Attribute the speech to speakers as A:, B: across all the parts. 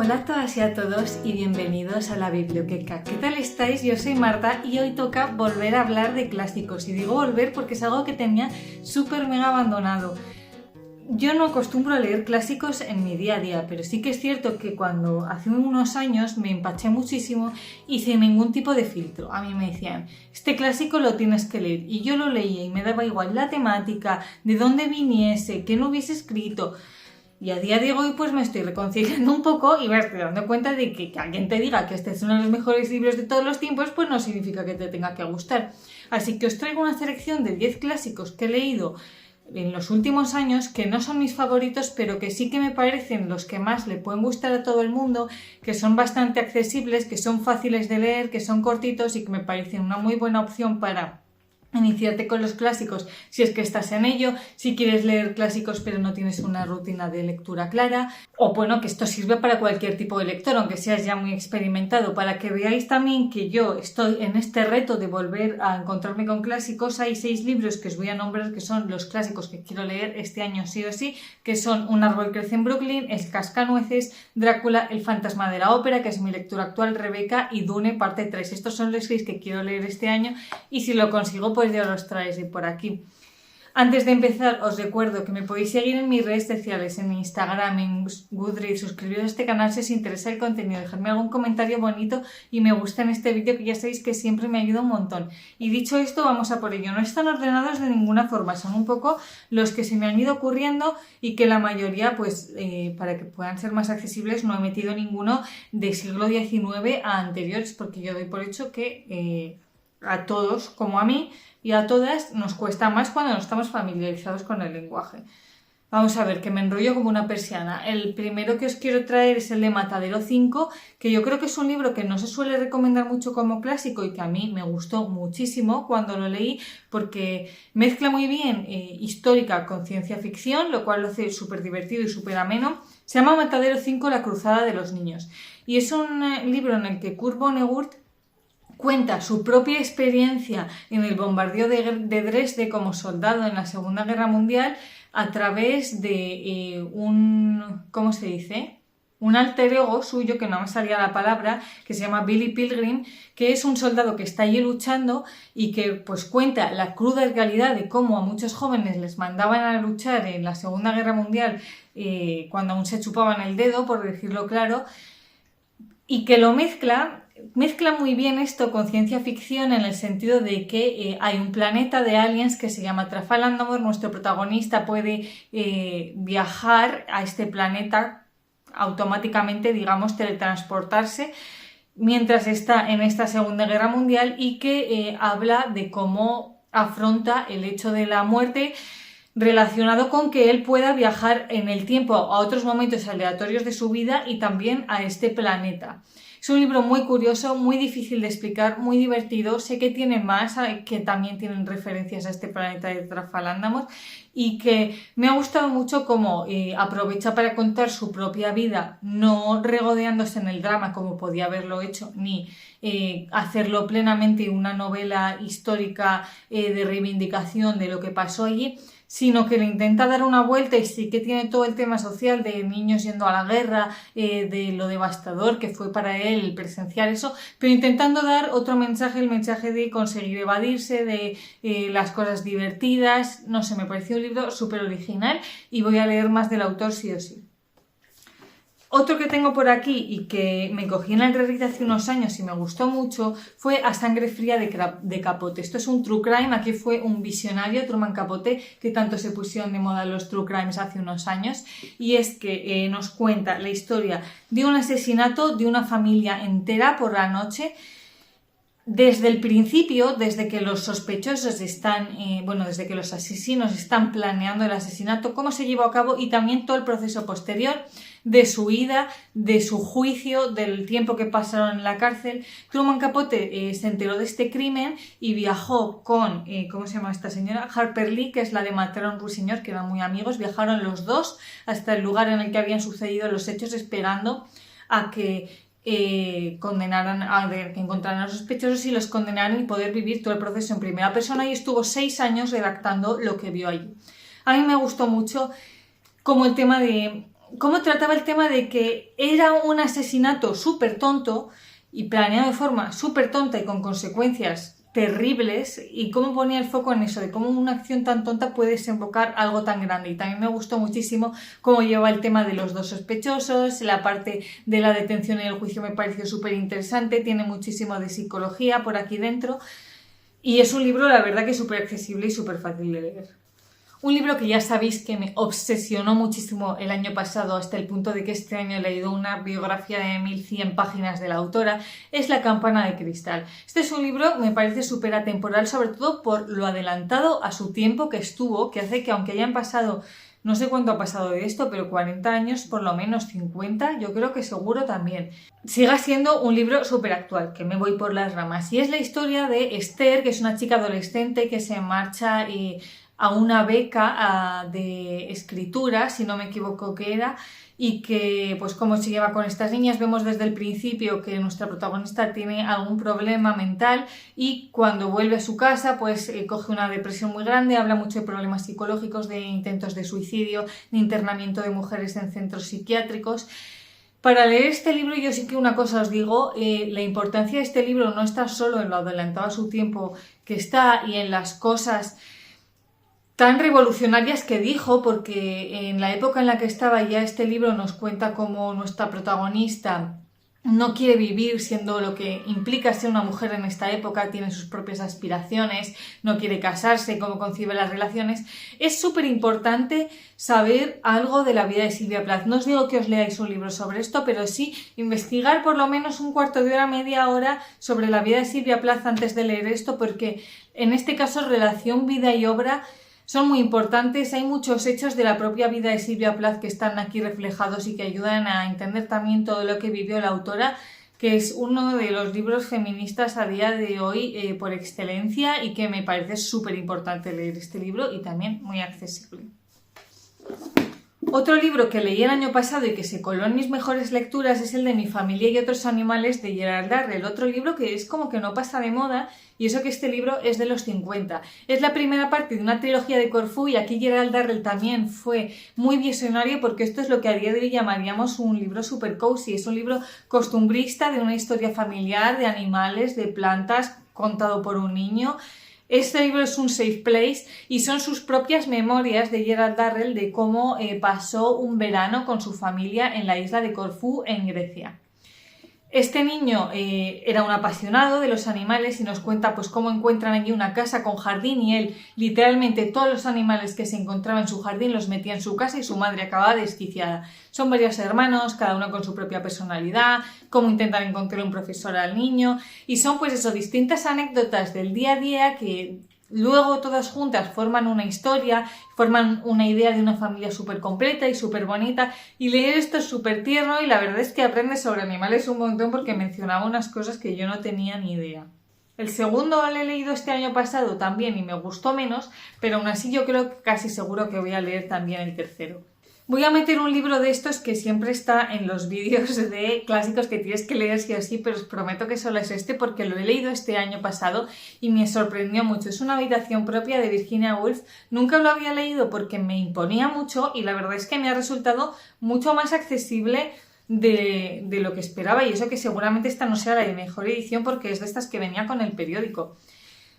A: Hola a todas y a todos y bienvenidos a la Biblioteca. ¿Qué tal estáis? Yo soy Marta y hoy toca volver a hablar de clásicos. Y digo volver porque es algo que tenía súper mega abandonado. Yo no acostumbro a leer clásicos en mi día a día, pero sí que es cierto que cuando hace unos años me empaché muchísimo y sin ningún tipo de filtro. A mí me decían, este clásico lo tienes que leer. Y yo lo leía y me daba igual la temática, de dónde viniese, qué no hubiese escrito. Y a día de hoy pues me estoy reconciliando un poco y me estoy dando cuenta de que alguien te diga que este es uno de los mejores libros de todos los tiempos, pues no significa que te tenga que gustar. Así que os traigo una selección de 10 clásicos que he leído en los últimos años, que no son mis favoritos, pero que sí que me parecen los que más le pueden gustar a todo el mundo, que son bastante accesibles, que son fáciles de leer, que son cortitos y que me parecen una muy buena opción para iniciarte con los clásicos si es que estás en ello, si quieres leer clásicos pero no tienes una rutina de lectura clara, o bueno, que esto sirve para cualquier tipo de lector, aunque seas ya muy experimentado, para que veáis también que yo estoy en este reto de volver a encontrarme con clásicos. Hay 6 libros que os voy a nombrar que son los clásicos que quiero leer este año sí o sí, que son Un árbol crece en Brooklyn, El cascanueces, Drácula, El fantasma de la ópera, que es mi lectura actual, Rebeca y Dune parte 3. Estos son los 6 que quiero leer este año y si lo consigo pues ya los traéis de por aquí. Antes de empezar os recuerdo que me podéis seguir en mis redes sociales, en Instagram, en Goodreads, suscribiros a este canal si os interesa el contenido, dejadme algún comentario bonito y me gusta en este vídeo que ya sabéis que siempre me ayuda un montón. Y dicho esto, vamos a por ello. No están ordenados de ninguna forma, son un poco los que se me han ido ocurriendo y que la mayoría, pues para que puedan ser más accesibles, no he metido ninguno de siglo XIX a anteriores, porque yo doy por hecho que a todos, como a mí, y a todas nos cuesta más cuando no estamos familiarizados con el lenguaje. Vamos a ver, que me enrollo como una persiana. El primero que os quiero traer es el de Matadero 5, que yo creo que es un libro que no se suele recomendar mucho como clásico y que a mí me gustó muchísimo cuando lo leí, porque mezcla muy bien histórica con ciencia ficción, lo cual lo hace súper divertido y súper ameno. Se llama Matadero 5, la cruzada de los niños. Y es un libro en el que Kurt Vonnegut cuenta su propia experiencia en el bombardeo de Dresde como soldado en la Segunda Guerra Mundial a través de ¿cómo se dice? Un alter ego suyo, que no me salía la palabra, que se llama Billy Pilgrim, que es un soldado que está allí luchando y que pues cuenta la cruda realidad de cómo a muchos jóvenes les mandaban a luchar en la Segunda Guerra Mundial cuando aún se chupaban el dedo, por decirlo claro, y que lo mezcla muy bien esto con ciencia ficción en el sentido de que hay un planeta de aliens que se llama Trafalgar. Nuestro protagonista puede viajar a este planeta automáticamente, digamos, teletransportarse mientras está en esta Segunda Guerra Mundial y que habla de cómo afronta el hecho de la muerte relacionado con que él pueda viajar en el tiempo a otros momentos aleatorios de su vida y también a este planeta. Es un libro muy curioso, muy difícil de explicar, muy divertido. Sé que tiene más, que también tienen referencias a este planeta de Trafalgar y que me ha gustado mucho cómo aprovecha para contar su propia vida, no regodeándose en el drama como podía haberlo hecho, ni hacerlo plenamente una novela histórica de reivindicación de lo que pasó allí, sino que le intenta dar una vuelta y sí que tiene todo el tema social de niños yendo a la guerra, de lo devastador que fue para él presenciar eso, pero intentando dar otro mensaje, el mensaje de conseguir evadirse, de las cosas divertidas. No sé, me pareció un libro súper original y voy a leer más del autor sí o sí. Otro que tengo por aquí y que me cogí en la realidad hace unos años y me gustó mucho fue A sangre fría de Capote. Esto es un true crime, aquí fue un visionario, Truman Capote, que tanto se pusieron de moda los true crimes hace unos años, y es que nos cuenta la historia de un asesinato de una familia entera por la noche. Desde el principio, desde que los sospechosos están, desde que los asesinos están planeando el asesinato, cómo se llevó a cabo y también todo el proceso posterior de su huida, de su juicio, del tiempo que pasaron en la cárcel. Truman Capote se enteró de este crimen y viajó con, ¿cómo se llama esta señora? Harper Lee, que es la de Matar a un ruiseñor, que eran muy amigos. Viajaron los dos hasta el lugar en el que habían sucedido los hechos, esperando a que condenaran, que encontraran a los sospechosos y los condenaran y poder vivir todo el proceso en primera persona, y estuvo 6 años redactando lo que vio allí. A mí me gustó mucho como el tema de cómo trataba el tema de que era un asesinato súper tonto y planeado de forma súper tonta y con consecuencias terribles, y cómo ponía el foco en eso, de cómo una acción tan tonta puede desembocar algo tan grande. Y también me gustó muchísimo cómo lleva el tema de los dos sospechosos, la parte de la detención y el juicio me pareció súper interesante, tiene muchísimo de psicología por aquí dentro, y es un libro, la verdad, que es súper accesible y súper fácil de leer. Un libro que ya sabéis que me obsesionó muchísimo el año pasado, hasta el punto de que este año he leído una biografía de 1100 páginas de la autora, es La campana de cristal. Este es un libro que me parece súper atemporal, sobre todo por lo adelantado a su tiempo que estuvo, que hace que, aunque hayan pasado, no sé cuánto ha pasado de esto, pero 40 años, por lo menos 50, yo creo que seguro también, siga siendo un libro súper actual, que me voy por las ramas. Y es la historia de Esther, que es una chica adolescente que se marcha a una beca de escritura, si no me equivoco que era, y que pues cómo se lleva con estas niñas. Vemos desde el principio que nuestra protagonista tiene algún problema mental y cuando vuelve a su casa pues coge una depresión muy grande, habla mucho de problemas psicológicos, de intentos de suicidio, de internamiento de mujeres en centros psiquiátricos. Para leer este libro yo sí que una cosa os digo, la importancia de este libro no está solo en lo adelantado a su tiempo que está y en las cosas tan revolucionarias que dijo, porque en la época en la que estaba ya este libro nos cuenta cómo nuestra protagonista no quiere vivir siendo lo que implica ser una mujer en esta época, tiene sus propias aspiraciones, no quiere casarse, cómo concibe las relaciones. Es súper importante saber algo de la vida de Silvia Plath. No os digo que os leáis un libro sobre esto, pero sí investigar por lo menos un cuarto de hora, media hora sobre la vida de Silvia Plath antes de leer esto, porque en este caso relación vida y obra son muy importantes. Hay muchos hechos de la propia vida de Silvia Plath que están aquí reflejados y que ayudan a entender también todo lo que vivió la autora, que es uno de los libros feministas a día de hoy por excelencia, y que me parece súper importante leer este libro y también muy accesible. Otro libro que leí el año pasado y que se coló en mis mejores lecturas es el de Mi familia y otros animales, de Gerald Darrell. Otro libro que es como que no pasa de moda, y eso que este libro es de los 50. Es la primera parte de una trilogía de Corfú, y aquí Gerald Darrell también fue muy visionario, porque esto es lo que a día de hoy llamaríamos un libro super cozy. Es un libro costumbrista de una historia familiar, de animales, de plantas, contado por un niño. Este libro es un safe place y son sus propias memorias de Gerald Darrell de cómo pasó un verano con su familia en la isla de Corfú, en Grecia. Este niño era un apasionado de los animales y nos cuenta pues cómo encuentran allí una casa con jardín, y él literalmente todos los animales que se encontraban en su jardín los metía en su casa, y su madre acababa desquiciada. Son varios hermanos, cada uno con su propia personalidad, cómo intentan encontrar un profesor al niño, y son pues eso, distintas anécdotas del día a día que luego todas juntas forman una historia, forman una idea de una familia súper completa y súper bonita, y leer esto es súper tierno, y la verdad es que aprendes sobre animales un montón, porque mencionaba unas cosas que yo no tenía ni idea. El segundo lo he leído este año pasado también y me gustó menos, pero aún así yo creo que casi seguro que voy a leer también el tercero. Voy a meter un libro de estos que siempre está en los vídeos de clásicos que tienes que leer sí o sí, pero os prometo que solo es este porque lo he leído este año pasado y me sorprendió mucho. Es Una habitación propia de Virginia Woolf. Nunca lo había leído porque me imponía mucho y la verdad es que me ha resultado mucho más accesible de lo que esperaba, y eso que seguramente esta no sea la mejor edición porque es de estas que venía con el periódico.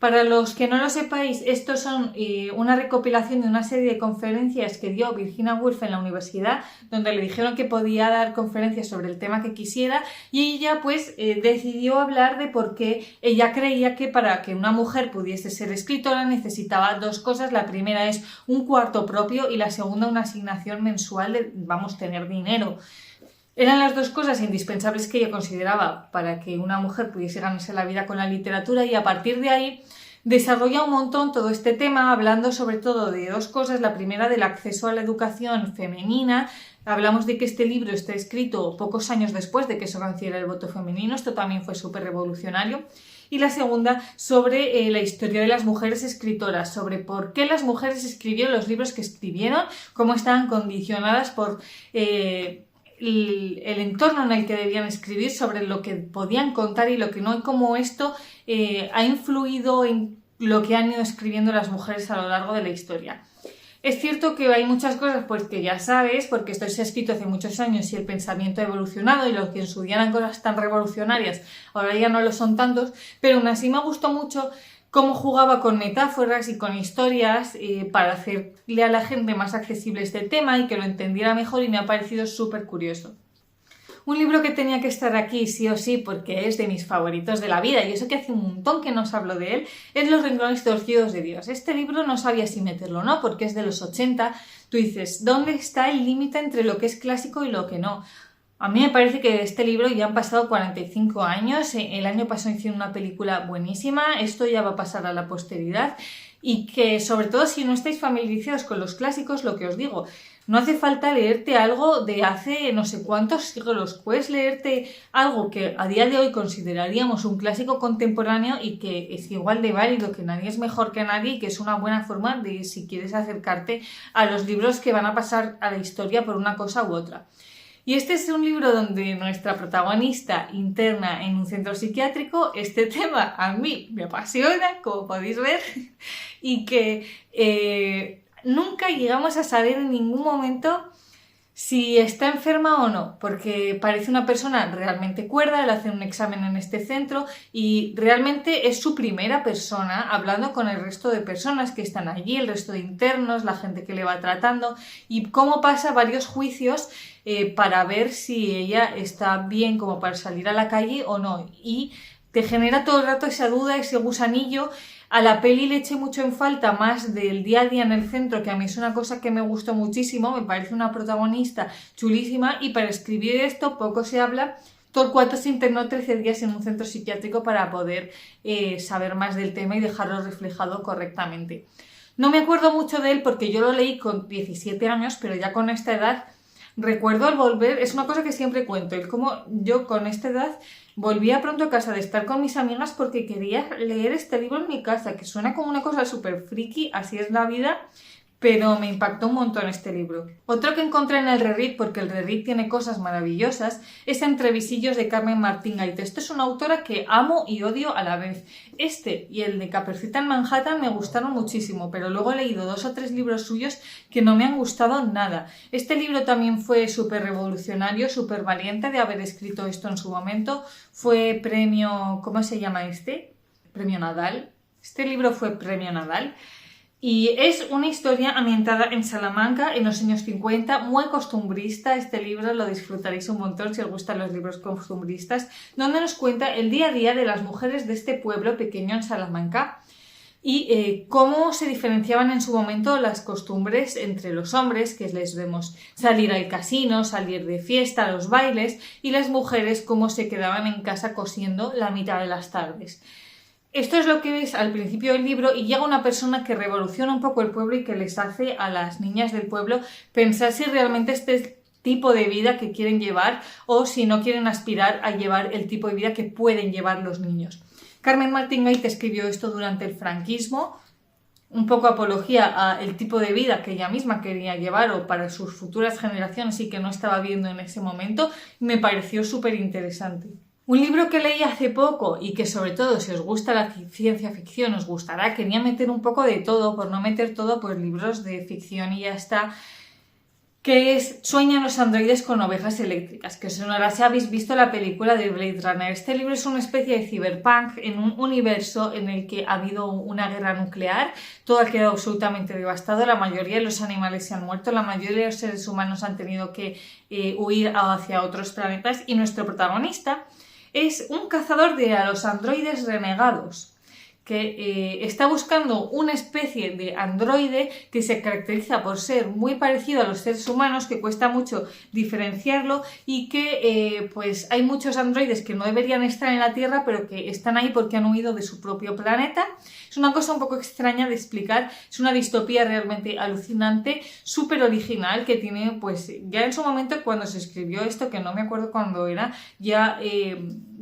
A: Para los que no lo sepáis, estos son una recopilación de una serie de conferencias que dio Virginia Woolf en la universidad, donde le dijeron que podía dar conferencias sobre el tema que quisiera, y ella pues decidió hablar de por qué ella creía que para que una mujer pudiese ser escritora necesitaba dos cosas. La primera es un cuarto propio y la segunda una asignación mensual de, tener dinero. Eran las dos cosas indispensables que ella consideraba para que una mujer pudiese ganarse la vida con la literatura, y a partir de ahí desarrolla un montón todo este tema, hablando sobre todo de dos cosas. La primera, del acceso a la educación femenina. Hablamos de que este libro está escrito pocos años después de que se conociera el voto femenino. Esto también fue súper revolucionario. Y la segunda, sobre la historia de las mujeres escritoras, sobre por qué las mujeres escribieron los libros que escribieron, cómo estaban condicionadas por el entorno en el que debían escribir, sobre lo que podían contar y lo que no, y cómo esto ha influido en lo que han ido escribiendo las mujeres a lo largo de la historia. Es cierto que hay muchas cosas pues que ya sabes, porque esto se ha escrito hace muchos años y el pensamiento ha evolucionado y lo que en su día eran cosas tan revolucionarias, ahora ya no lo son tantos, pero aún así me gustó mucho cómo jugaba con metáforas y con historias para hacerle a la gente más accesible este tema y que lo entendiera mejor y me ha parecido súper curioso. Un libro que tenía que estar aquí sí o sí porque es de mis favoritos de la vida y eso que hace un montón que no os hablo de él es Los renglones torcidos de Dios. Este libro no sabía si meterlo o no porque es de los 80. Tú dices, ¿dónde está el límite entre lo que es clásico y lo que no? A mí me parece que de este libro ya han pasado 45 años, el año pasado hicieron una película buenísima, esto ya va a pasar a la posteridad y que sobre todo si no estáis familiarizados con los clásicos, lo que os digo, no hace falta leerte algo de hace no sé cuántos siglos, puedes leerte algo que a día de hoy consideraríamos un clásico contemporáneo y que es igual de válido, que nadie es mejor que nadie y que es una buena forma de si quieres acercarte a los libros que van a pasar a la historia por una cosa u otra. Y este es un libro donde nuestra protagonista interna en un centro psiquiátrico, este tema a mí me apasiona, como podéis ver, y que nunca llegamos a saber en ningún momento si está enferma o no, porque parece una persona realmente cuerda, le hacen un examen en este centro y realmente es su primera persona hablando con el resto de personas que están allí, el resto de internos, la gente que le va tratando y cómo pasa varios juicios para ver si ella está bien como para salir a la calle o no. Y te genera todo el rato esa duda, ese gusanillo. A la peli le eché mucho en falta más del día a día en el centro, que a mí es una cosa que me gustó muchísimo, me parece una protagonista chulísima y para escribir esto poco se habla. Torcuato se internó 13 días en un centro psiquiátrico para poder saber más del tema y dejarlo reflejado correctamente. No me acuerdo mucho de él porque yo lo leí con 17 años, pero ya con esta edad recuerdo al volver, es una cosa que siempre cuento, el cómo yo con esta edad volvía pronto a casa de estar con mis amigas porque quería leer este libro en mi casa, que suena como una cosa súper friki, así es la vida, pero me impactó un montón este libro. Otro que encontré en el reread, porque el reread tiene cosas maravillosas, es Entrevisillos de Carmen Martín Gaite. Esto es una autora que amo y odio a la vez. Este y el de Caperucita en Manhattan me gustaron muchísimo, pero luego he leído 2 o 3 libros suyos que no me han gustado nada. Este libro también fue súper revolucionario, súper valiente de haber escrito esto en su momento. Fue premio... ¿cómo se llama este? Premio Nadal. Este libro fue premio Nadal. Y es una historia ambientada en Salamanca en los años 50, muy costumbrista. Este libro lo disfrutaréis un montón si os gustan los libros costumbristas, donde nos cuenta el día a día de las mujeres de este pueblo pequeño en Salamanca y cómo se diferenciaban en su momento las costumbres entre los hombres, que les vemos salir al casino, salir de fiesta, a los bailes, y las mujeres cómo se quedaban en casa cosiendo la mitad de las tardes. Esto es lo que ves al principio del libro y llega una persona que revoluciona un poco el pueblo y que les hace a las niñas del pueblo pensar si realmente este es el tipo de vida que quieren llevar o si no quieren aspirar a llevar el tipo de vida que pueden llevar los niños. Carmen Martín Gaite escribió esto durante el franquismo, un poco apología al tipo de vida que ella misma quería llevar o para sus futuras generaciones y que no estaba viendo en ese momento. Me pareció súper interesante. Un libro que leí hace poco y que sobre todo si os gusta la ciencia ficción os gustará, quería meter un poco de todo, por no meter todo, pues libros de ficción y ya está, que es Sueñan los androides con ovejas eléctricas, que sonará si habéis visto la película de Blade Runner. Este libro es una especie de cyberpunk en un universo en el que ha habido una guerra nuclear, todo ha quedado absolutamente devastado, la mayoría de los animales se han muerto, la mayoría de los seres humanos han tenido que huir hacia otros planetas y nuestro protagonista es un cazador de a los androides renegados que está buscando una especie de androide que se caracteriza por ser muy parecido a los seres humanos, que cuesta mucho diferenciarlo y que pues hay muchos androides que no deberían estar en la Tierra pero que están ahí porque han huido de su propio planeta. Es una cosa un poco extraña de explicar, es una distopía realmente alucinante, súper original, que tiene pues ya en su momento cuando se escribió esto, que no me acuerdo cuándo era, ya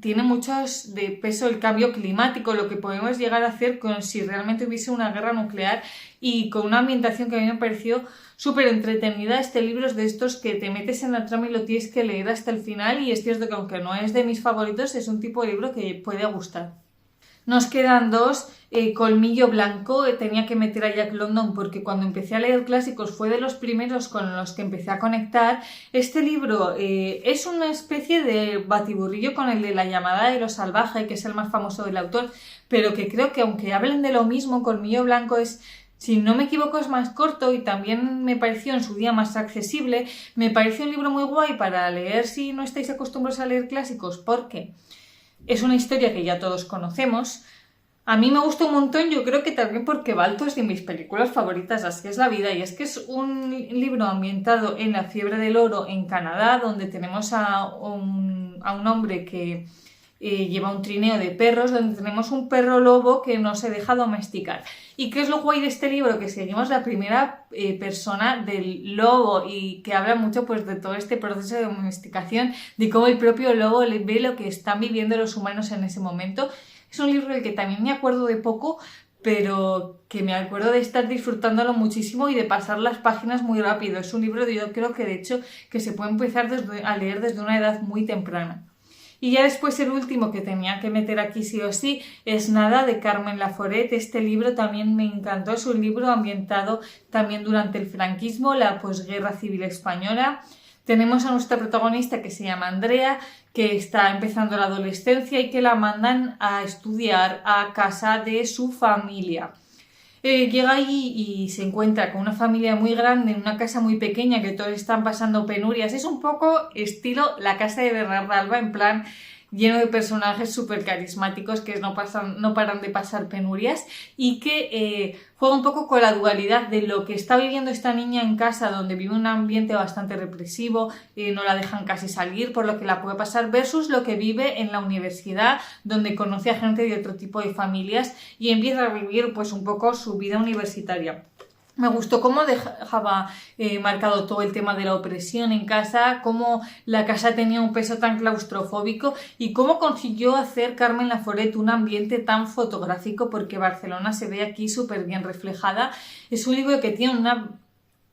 A: tiene muchos de peso el cambio climático, lo que podemos llegar a hacer con si realmente hubiese una guerra nuclear y con una ambientación que a mí me pareció súper entretenida. Este libro es de estos que te metes en la trama y lo tienes que leer hasta el final y es cierto que aunque no es de mis favoritos es un tipo de libro que puede gustar. Nos quedan dos. Colmillo Blanco, tenía que meter a Jack London porque cuando empecé a leer clásicos fue de los primeros con los que empecé a conectar. Este libro es una especie de batiburrillo con el de La llamada de lo salvaje, que es el más famoso del autor, pero que creo que aunque hablen de lo mismo, Colmillo Blanco es, si no me equivoco, es más corto y también me pareció en su día más accesible. Me pareció un libro muy guay para leer si no estáis acostumbrados a leer clásicos, porque es una historia que ya todos conocemos. A mí me gusta un montón, yo creo que también porque Balto es de mis películas favoritas, Así es la vida, y es que es un libro ambientado en la fiebre del oro en Canadá, donde tenemos a un hombre que lleva un trineo de perros, donde tenemos un perro lobo que no se deja domesticar. ¿Y qué es lo guay de este libro? Que seguimos la primera persona del lobo y que habla mucho pues de todo este proceso de domesticación, de cómo el propio lobo ve lo que están viviendo los humanos en ese momento. Es un libro del que también me acuerdo de poco, pero que me acuerdo de estar disfrutándolo muchísimo y de pasar las páginas muy rápido. Es un libro yo creo que de hecho que se puede empezar a leer desde una edad muy temprana. Y ya después el último que tenía que meter aquí sí o sí es Nada, de Carmen Laforet. Este libro también me encantó, es un libro ambientado también durante el franquismo, la posguerra civil española. Tenemos a nuestra protagonista que se llama Andrea, que está empezando la adolescencia y que la mandan a estudiar a casa de su familia. Llega allí y se encuentra con una familia muy grande en una casa muy pequeña que todos están pasando penurias. Es un poco estilo La casa de Bernarda Alba, en plan lleno de personajes súper carismáticos que no paran de pasar penurias y que juega un poco con la dualidad de lo que está viviendo esta niña en casa, donde vive un ambiente bastante represivo, no la dejan casi salir por lo que la puede pasar, versus lo que vive en la universidad, donde conoce a gente de otro tipo de familias y empieza a vivir pues un poco su vida universitaria. Me gustó cómo dejaba marcado todo el tema de la opresión en casa, cómo la casa tenía un peso tan claustrofóbico y cómo consiguió hacer Carmen Laforet un ambiente tan fotográfico, porque Barcelona se ve aquí súper bien reflejada. Es un libro que tiene una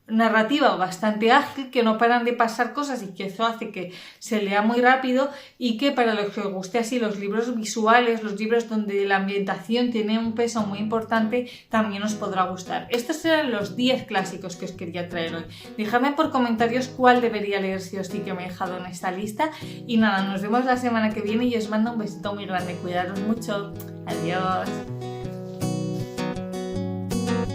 A: narrativa bastante ágil, que no paran de pasar cosas y que eso hace que se lea muy rápido, y que para los que os guste así los libros visuales, los libros donde la ambientación tiene un peso muy importante, también os podrá gustar. Estos eran los 10 clásicos que os quería traer hoy. Dejadme por comentarios cuál debería leer sí o sí que me he dejado en esta lista, y nada, nos vemos la semana que viene y os mando un besito muy grande. Cuidaros mucho. Adiós.